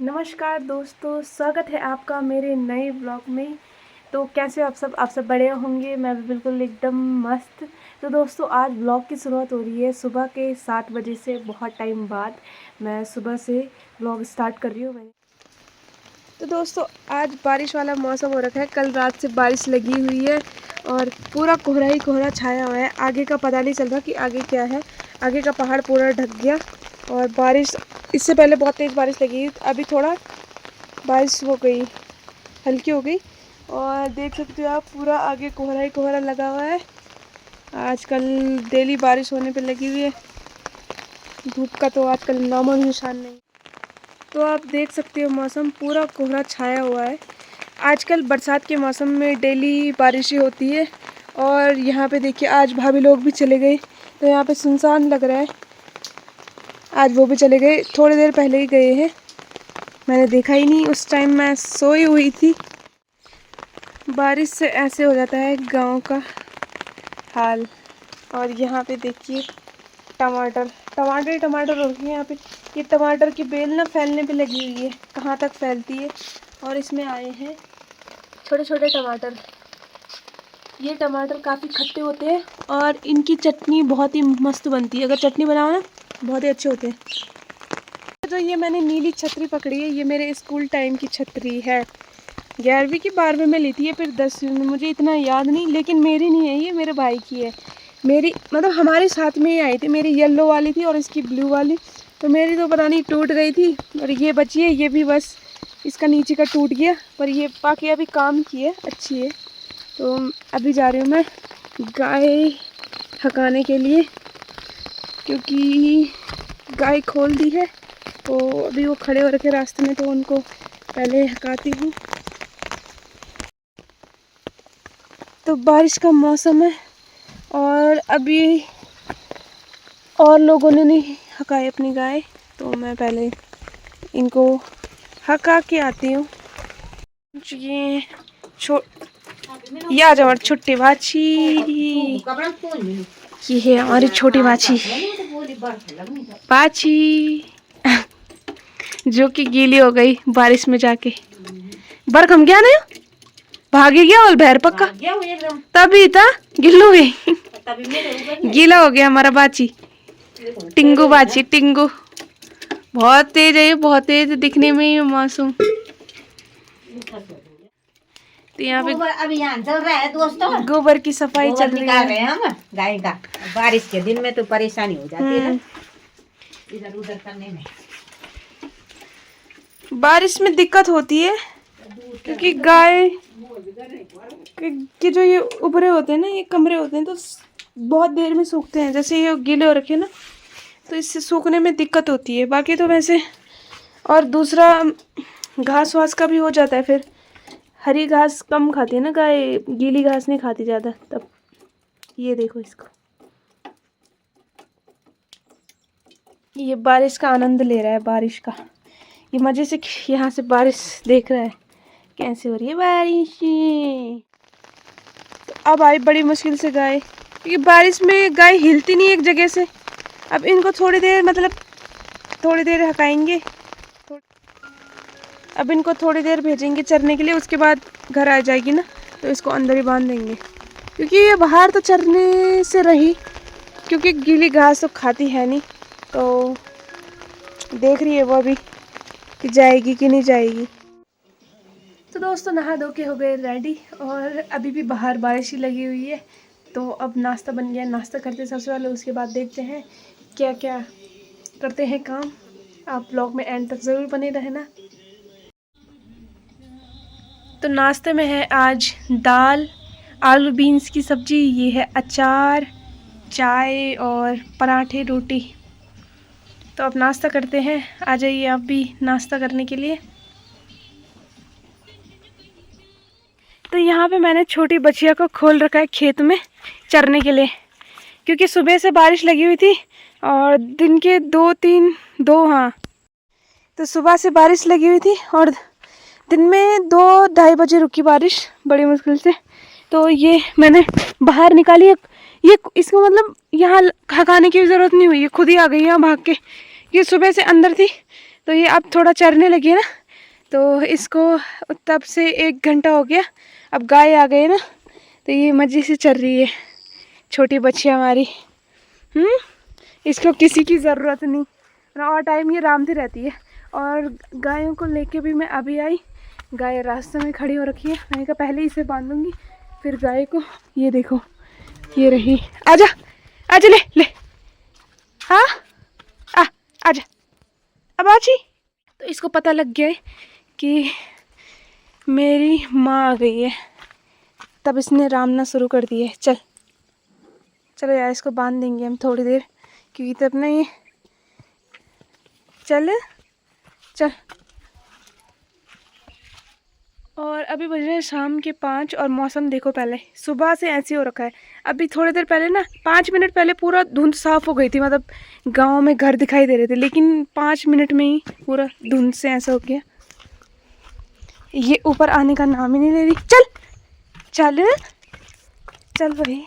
नमस्कार दोस्तों, स्वागत है आपका मेरे नए ब्लॉग में। तो कैसे हो आप सब बड़े होंगे। मैं भी बिल्कुल एकदम मस्त। तो दोस्तों, आज ब्लॉग की शुरुआत हो रही है सुबह के 7 बजे से। बहुत टाइम बाद मैं सुबह से ब्लॉग स्टार्ट कर रही हूँ। तो दोस्तों, आज बारिश वाला मौसम हो रखा है। कल रात से बारिश लगी हुई है और पूरा कोहरा ही कोहरा छाया हुआ है। आगे का पता नहीं चल रहा कि आगे क्या है। आगे का पहाड़ पूरा ढक गया और बारिश, इससे पहले बहुत तेज़ बारिश लगी, अभी थोड़ा बारिश हो गई, हल्की हो गई। और देख सकते हो आप, पूरा आगे कोहरा ही कोहरा लगा हुआ है। आजकल डेली बारिश होने पे लगी हुई है। धूप का तो आजकल नामो निशान नहीं। तो आप देख सकते हो, मौसम पूरा कोहरा छाया हुआ है। आजकल बरसात के मौसम में डेली बारिशें होती है। और यहाँ पे देखिए, आज भाभी लोग भी चले गए तो यहाँ पे सुनसान लग रहा है। आज वो भी चले गए, थोड़ी देर पहले ही गए हैं। मैंने देखा ही नहीं, उस टाइम मैं सोई हुई थी। बारिश से ऐसे हो जाता है गांव का हाल। और यहाँ पे देखिए, टमाटर टमाटर टमाटर हो गए यहाँ पे। ये टमाटर की बेल ना फैलने पे लगी हुई है, कहाँ तक फैलती है। और इसमें आए हैं छोटे छोटे टमाटर। ये टमाटर काफ़ी खट्टे होते हैं और इनकी चटनी बहुत ही मस्त बनती है। अगर चटनी बनाओ ना, बहुत ही अच्छे होते हैं। तो ये मैंने नीली छतरी पकड़ी है। ये मेरे स्कूल टाइम की छतरी है। 11वीं की 12वीं में ली थी, ये फिर 10वीं में, मुझे इतना याद नहीं। लेकिन मेरी नहीं है, ये मेरे भाई की है। मेरी मतलब हमारे साथ में ही आई थी। मेरी येलो वाली थी और इसकी ब्लू वाली। तो मेरी तो पता नहीं टूट गई थी और ये बची है। ये भी बस इसका नीचे का टूट गया, पर ये बाकी अभी काम की है, अच्छी है। तो अभी जा रही हूँ मैं गाय हकाने के लिए, क्योंकि गाय खोल दी है। तो अभी वो खड़े हो रखे रास्ते में, तो उनको पहले हकाती हूँ। तो बारिश का मौसम है और अभी और लोगों ने नहीं हकाए अपनी गाय, तो मैं पहले इनको हका के आती हूँ। ये आ जाओ हमारी छोटी बाछी। ये है हमारी छोटी बाछी बाछी जो कि गीली हो गई बारिश में जाके। बरखम गया ना, भागी गया और भैर पक्का, तभी था गिल्लो गई। गीला हो गया हमारा बाछी, टिंगू बाछी टिंगू। बहुत तेज है, बहुत तेज दिखने में ही मासूम। तो यहाँ पे अभियान चल रहा है दोस्तों। गोबर की सफाई चल रही निकाल रहे हैं हम गाय का। बारिश के दिन में तो परेशानी हो जाती है इधर उधर करने में। बारिश में दिक्कत होती है क्योंकि गाय के जो ये उभरे होते हैं ना, ये कमरे होते हैं, तो बहुत देर में सूखते हैं। जैसे ये गीले हो रखे ना, तो इससे सूखने में दिक्कत होती है। बाकी तो वैसे, और दूसरा घास वास का भी हो जाता है। फिर हरी घास कम खाती है ना गाय, गीली घास नहीं खाती ज़्यादा। तब ये देखो इसको, ये बारिश का आनंद ले रहा है। बारिश का ये मज़े से यहाँ से बारिश देख रहा है कैसे हो रही है बारिश। तो अब आई बड़ी मुश्किल से गाय, क्योंकि बारिश में गाय हिलती नहीं एक जगह से। अब इनको थोड़ी देर हकाएंगे। अब इनको थोड़ी देर भेजेंगे चरने के लिए, उसके बाद घर आ जाएगी ना, तो इसको अंदर ही बांध देंगे। क्योंकि ये बाहर तो चरने से रही, क्योंकि गीली घास तो खाती है नहीं। तो देख रही है वो अभी कि जाएगी कि नहीं जाएगी। तो दोस्तों, नहा धो के हो गए रेडी और अभी भी बाहर बारिश ही लगी हुई है। तो अब नाश्ता बन गया, नाश्ता करते सबसे पहले, उसके बाद देखते हैं क्या क्या करते हैं काम। आप ब्लॉग में एंड तक ज़रूर बने रहना। तो नाश्ते में है आज दाल, आलू बीन्स की सब्ज़ी, ये है अचार, चाय और पराठे रोटी। तो अब नाश्ता करते हैं, आ जाइए आप भी नाश्ता करने के लिए। तो यहाँ पे मैंने छोटी बच्चिया को खोल रखा है खेत में चरने के लिए, क्योंकि सुबह से बारिश लगी हुई थी और दिन के 2 हाँ, तो सुबह से बारिश लगी हुई थी और दिन में 2-2:30 बजे रुकी बारिश बड़ी मुश्किल से। तो ये मैंने बाहर निकाली। ये इसको मतलब यहाँ हकाने की ज़रूरत नहीं हुई, ये खुद ही आ गई यहाँ भाग के, ये सुबह से अंदर थी तो ये अब थोड़ा चरने लगी है ना, तो इसको तब से 1 घंटा हो गया। अब गाय आ गई ना तो ये मज़े से चल रही है छोटी बच्ची हमारी। इसको किसी की ज़रूरत नहीं, और टाइम ये आरामती रहती है। और गायों को लेके भी मैं अभी आई, गाय रास्ते में खड़ी हो रखी है। मैंने कहा पहले इसे बांधूंगी फिर गाय को। ये देखो ये रही, आजा आजा ले ले, हाँ आजा अब आजी। तो इसको पता लग गया है कि मेरी माँ आ गई है, तब इसने रामना शुरू कर दिया है। चल चलो यार इसको बांध देंगे हम थोड़ी देर, क्योंकि तब ना ये चल चल। और अभी बज रहे हैं शाम के 5 और मौसम देखो, पहले सुबह से ऐसे हो रखा है। अभी थोड़ी देर पहले ना 5 मिनट पहले पूरा धुंध साफ हो गई थी, मतलब गांव में घर दिखाई दे रहे थे, लेकिन 5 मिनट में ही पूरा धुंध से ऐसा हो गया। ये ऊपर आने का नाम ही नहीं ले रही। चल चल चल भाई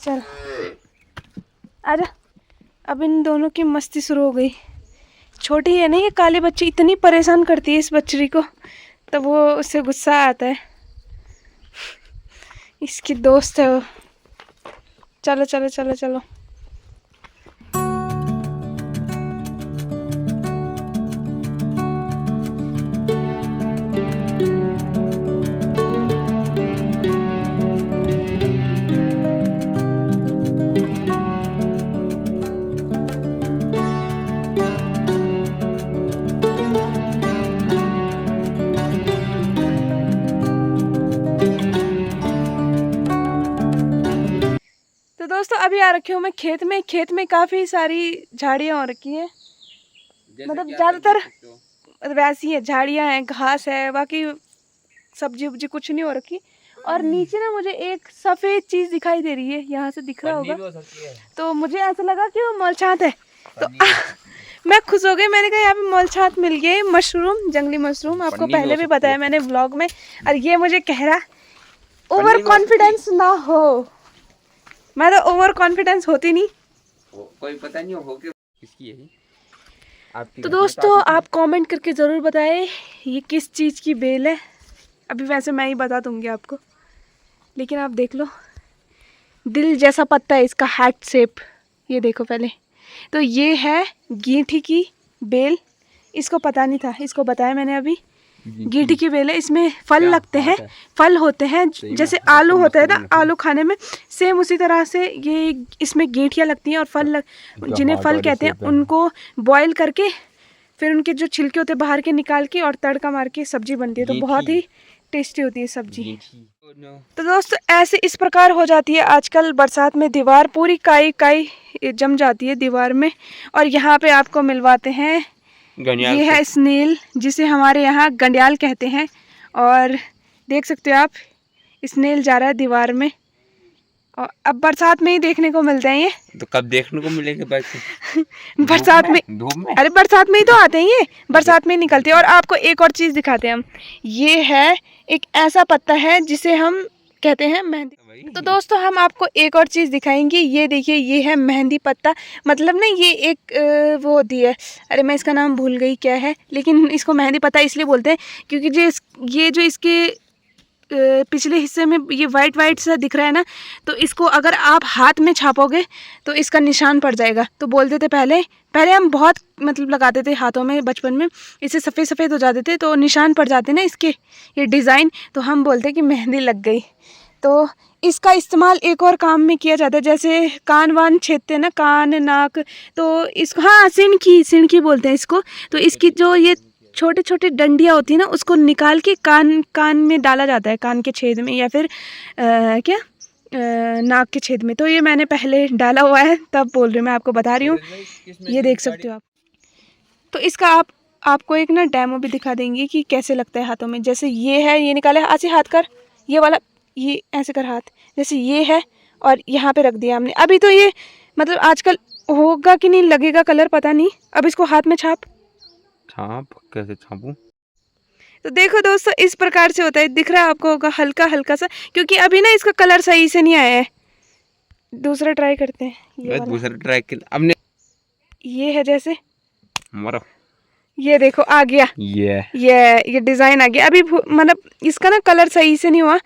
चल आजा। अब इन दोनों की मस्ती शुरू हो गई। छोटी है ना ये काली बच्ची, इतनी परेशान करती है इस बच्ची को, तब वो उससे गुस्सा आता है। इसकी दोस्त है वो। चलो चलो चलो चलो। दोस्तों अभी आ रखी हूँ मैं खेत में। खेत में काफ़ी सारी झाड़ियाँ हो रखी हैं, मतलब ज़्यादातर वैसी है, झाड़ियाँ हैं, घास है, बाकी सब्जी उब्जी कुछ नहीं हो रखी। और नीचे ना मुझे एक सफ़ेद चीज़ दिखाई दे रही है, यहाँ से दिख रहा होगा, तो मुझे ऐसा लगा कि वो मोलछात है। तो मैं खुश हो गई, मैंने कहा यहाँ पे मोलछात मिल गई, मशरूम, जंगली मशरूम। आपको पहले भी बताया मैंने व्लॉग में। और ये मुझे कह रहा ओवर कॉन्फिडेंस ना हो, मैं तो ओवर कॉन्फिडेंस होती नहीं, कोई पता नहीं हो किसकी है। तो दोस्तों आप कमेंट करके ज़रूर बताएं ये किस चीज़ की बेल है। अभी वैसे मैं ही बता दूंगी आपको, लेकिन आप देख लो दिल जैसा पत्ता है इसका, हार्ट शेप। ये देखो पहले तो ये है गीठी की बेल, इसको पता नहीं था, इसको बताया मैंने अभी। गीठी की बेल है, इसमें फल लगते हैं, फल होते हैं जैसे आलू होता है ना, आलू खाने में सेम उसी तरह से ये इसमें गीठियाँ लगती हैं। और फल जिन्हें फल कहते हैं उनको बॉईल करके फिर उनके जो छिलके होते हैं बाहर के निकाल के और तड़का मार के सब्जी बनती है, तो बहुत ही टेस्टी होती है सब्जी। तो दोस्तों ऐसे इस प्रकार हो जाती है आजकल बरसात में दीवार, पूरी काई काई जम जाती है दीवार में। और यहाँ पे आपको मिलवाते हैं, ये है स्नेल, जिसे हमारे यहाँ गंडियाल कहते हैं। और देख सकते हो आप स्नेल जा रहा है दीवार में, और अब बरसात में ही देखने को मिलते हैं ये। तो कब देखने को मिलेंगे बरसात में, धूप में? अरे बरसात में ही तो आते हैं ये, बरसात में ही निकलते हैं। और आपको एक और चीज़ दिखाते हैं हम, ये है एक ऐसा पत्ता है जिसे हम कहते हैं मेहंदी। तो दोस्तों हम आपको एक और चीज़ दिखाएंगे, ये देखिए ये है मेहंदी पत्ता। मतलब ना ये एक वो होती है, अरे मैं इसका नाम भूल गई क्या है, लेकिन इसको मेहंदी पत्ता इसलिए बोलते हैं क्योंकि ये जो इसके पिछले हिस्से में ये वाइट वाइट सा दिख रहा है ना, तो इसको अगर आप हाथ में छापोगे तो इसका निशान पड़ जाएगा। तो बोलते थे पहले हम बहुत मतलब लगाते थे हाथों में बचपन में, इससे सफ़ेद सफ़ेद हो जाते थे तो निशान पड़ जाते ना इसके, ये डिज़ाइन, तो हम बोलते कि मेहंदी लग गई। तो इसका इस्तेमाल एक और काम में किया जाता है, जैसे कान वान छेदते हैं ना, कान नाक, तो इसको हाँ सिणकी बोलते हैं इसको। तो इसकी जो ये छोटे छोटे डंडियाँ होती है ना, उसको निकाल के कान में डाला जाता है, कान के छेद में, या फिर नाक के छेद में। तो ये मैंने पहले डाला हुआ है, तब बोल रही हूँ, मैं आपको बता रही हूँ, ये देख सकते हो आप। तो इसका आपको एक ना डेमो भी दिखा देंगे कि कैसे लगता है हाथों में। जैसे ये है, ये निकाला है, ऐसे हाथ कर, ये वाला ये ऐसे कर हाथ, जैसे ये है, और यहाँ पे रख दिया हमने। अभी तो ये मतलब आजकल होगा कि नहीं लगेगा कलर पता नहीं। अब इसको हाथ में छाप कैसे छापूं? तो देखो दोस्तों इस प्रकार से होता है, दिख रहा है आपको होगा हल्का हल्का सा, क्योंकि अभी ना इसका कलर सही से नहीं आया है। दूसरा ट्राई करते हैं, ये वाला। दूसरा ट्राई कर, हमने ये है जैसे मरो ये देखो आ गया, ये डिज़ाइन आ गया। अभी मतलब इसका ना कलर सही से नहीं हुआ,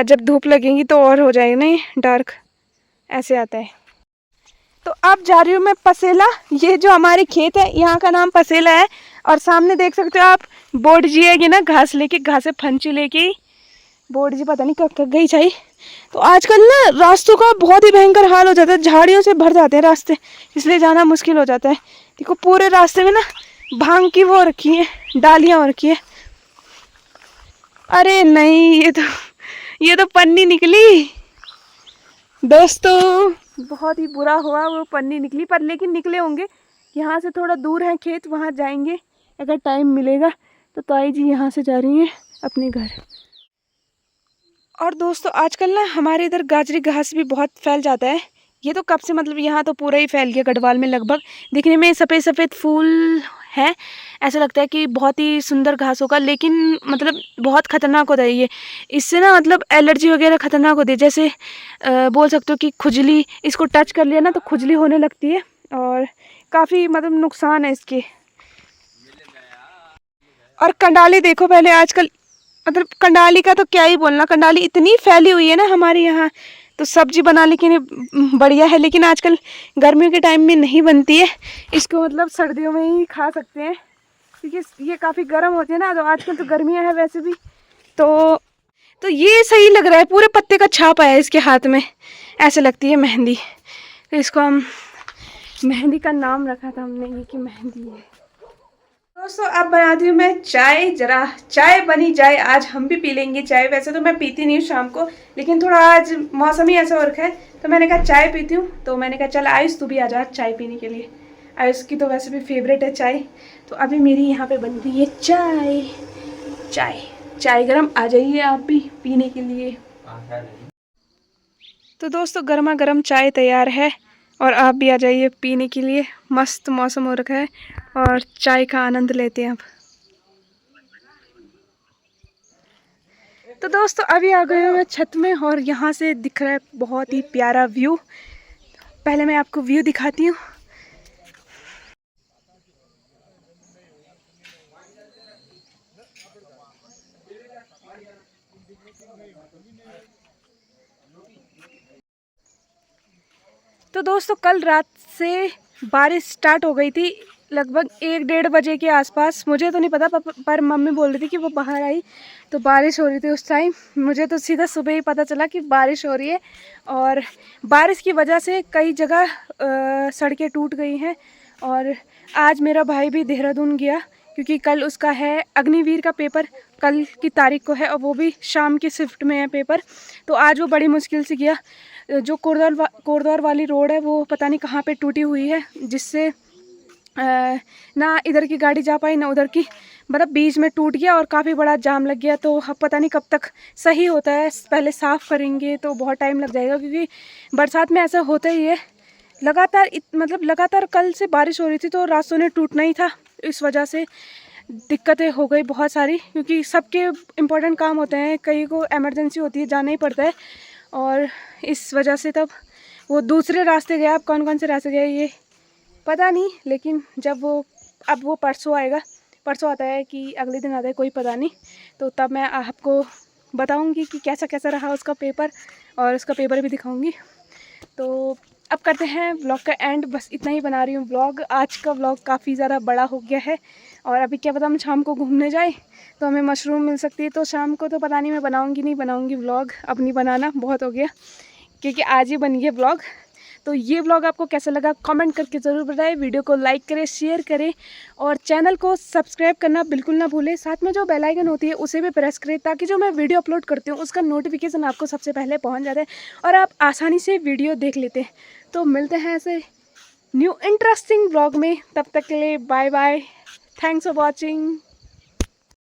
जब धूप लगेगी तो और हो जाएगा ना, ये डार्क ऐसे आता है। तो अब जा रही हूँ मैं पसेला। ये जो हमारे खेत है यहाँ का नाम पसेला है। और सामने देख सकते हो आप बोर्ड जी है ना, घास लेके, घासे फंची लेके बोर्ड जी पता नहीं कब तक गई चाहिए। तो आजकल ना रास्तों का बहुत ही भयंकर हाल हो जाता है, झाड़ियों से भर जाते हैं रास्ते, इसलिए जाना मुश्किल हो जाता है। देखो पूरे रास्ते में ना भांग की वो रखी है, डालियाँ हो रखी है। अरे नहीं, ये तो पन्नी निकली दोस्तों, बहुत ही बुरा हुआ वो पन्नी निकली। पर लेकिन निकले होंगे, यहाँ से थोड़ा दूर है खेत, वहाँ जाएंगे अगर टाइम मिलेगा। तो ताई जी यहाँ से जा रही हैं अपने घर। और दोस्तों आजकल ना हमारे इधर गाजरी घास भी बहुत फैल जाता है। ये तो कब से, मतलब यहाँ तो पूरा ही फैल गया गढ़वाल में लगभग। दिखने में सफ़ेद सफ़ेद फूल है, ऐसा लगता है कि बहुत ही सुंदर घास होगा, लेकिन मतलब बहुत ख़तरनाक होता है ये। इससे ना मतलब एलर्जी वगैरह ख़तरनाक होती है, जैसे बोल सकते हो कि खुजली, इसको टच कर लिया ना तो खुजली होने लगती है और काफ़ी मतलब नुकसान है इसके। और कंडाली देखो पहले, आजकल मतलब कंडाली का तो क्या ही बोलना, कंडाली इतनी फैली हुई है ना हमारे यहाँ, तो सब्जी बनाने के लिए बढ़िया है। लेकिन आजकल गर्मियों के टाइम में नहीं बनती है, इसको मतलब सर्दियों में ही खा सकते हैं, क्योंकि ये काफ़ी गर्म होती है ना। तो आजकल तो गर्मियाँ हैं वैसे भी, तो ये सही लग रहा है। पूरे पत्ते का छाप आया इसके हाथ में, ऐसे लगती है मेहंदी। तो इसको हम मेहंदी का नाम रखा था हमने, ये कि मेहंदी है। दोस्तों अब बनाती हूँ मैं चाय, जरा चाय बनी जाए, आज हम भी पी लेंगे चाय। वैसे तो मैं पीती नहीं हूँ शाम को, लेकिन थोड़ा आज मौसम ही ऐसा हो रखा है तो मैंने कहा चाय पीती हूँ। तो मैंने कहा चल आयुष तू भी आ जा चाय पीने के लिए। आयुष की तो वैसे भी फेवरेट है चाय। तो अभी मेरी यहाँ पे बन रही है चाय। चाय गरम, आ जाइए आप भी पीने के लिए। तो दोस्तों गर्मा गर्म चाय तैयार है और आप भी आ जाइए पीने के लिए। मस्त मौसम हो रखा है और चाय का आनंद लेते हैं अब। तो दोस्तों अभी आ गए हैं मैं छत में और यहाँ से दिख रहा है बहुत ही प्यारा व्यू। पहले मैं आपको व्यू दिखाती हूँ। तो दोस्तों कल रात से बारिश स्टार्ट हो गई थी, लगभग 1-1:30 बजे के आसपास। मुझे तो नहीं पता, पर मम्मी बोल रही थी कि वो बाहर आई तो बारिश हो रही थी उस टाइम। मुझे तो सीधा सुबह ही पता चला कि बारिश हो रही है। और बारिश की वजह से कई जगह सड़कें टूट गई हैं। और आज मेरा भाई भी देहरादून गया, क्योंकि कल उसका है अग्निवीर का पेपर, कल की तारीख को है, और वो भी शाम की शिफ्ट में है पेपर। तो आज वो बड़ी मुश्किल से गया। जो कोरदौर वाली रोड है वो पता नहीं कहाँ पे टूटी हुई है, जिससे ना इधर की गाड़ी जा पाई ना उधर की, मतलब बीच में टूट गया और काफ़ी बड़ा जाम लग गया। तो अब पता नहीं कब तक सही होता है, पहले साफ़ करेंगे तो बहुत टाइम लग जाएगा, क्योंकि बरसात में ऐसा होता ही है। लगातार कल से बारिश हो रही थी तो रास्तों ने टूटना ही था। इस वजह से दिक्कतें हो गई बहुत सारी, क्योंकि सबके इम्पोर्टेंट काम होते हैं, कई को इमरजेंसी होती है, जाना ही पड़ता है। और इस वजह से तब वो दूसरे रास्ते गया। अब कौन कौन से रास्ते गए ये पता नहीं, लेकिन जब वो परसों आएगा, परसों आता है कि अगले दिन आता है कोई पता नहीं, तो तब मैं आपको बताऊंगी कि कैसा कैसा रहा उसका पेपर, और उसका पेपर भी दिखाऊंगी। तो अब करते हैं व्लॉग का एंड, बस इतना ही बना रही हूँ व्लॉग। आज का व्लॉग काफ़ी ज़्यादा बड़ा हो गया है, और अभी क्या पता हम शाम को घूमने जाए तो हमें मशरूम मिल सकती है। तो शाम को तो पता नहीं मैं बनाऊँगी नहीं बनाऊँगी व्लॉग, अब नहीं बनाना, बहुत हो गया, क्योंकि आज ही बन गया व्लॉग। तो ये व्लॉग आपको कैसा लगा कमेंट करके ज़रूर बताएं। वीडियो को लाइक करें, शेयर करें, और चैनल को सब्सक्राइब करना बिल्कुल ना भूलें। साथ में जो बेल आइकन होती है उसे भी प्रेस करें, ताकि जो मैं वीडियो अपलोड करती हूँ उसका नोटिफिकेशन आपको सबसे पहले पहुँच जाता है और आप आसानी से वीडियो देख लेते हैं। तो मिलते हैं ऐसे न्यू इंटरेस्टिंग व्लॉग में, तब तक के लिए bye bye, thanks for watching.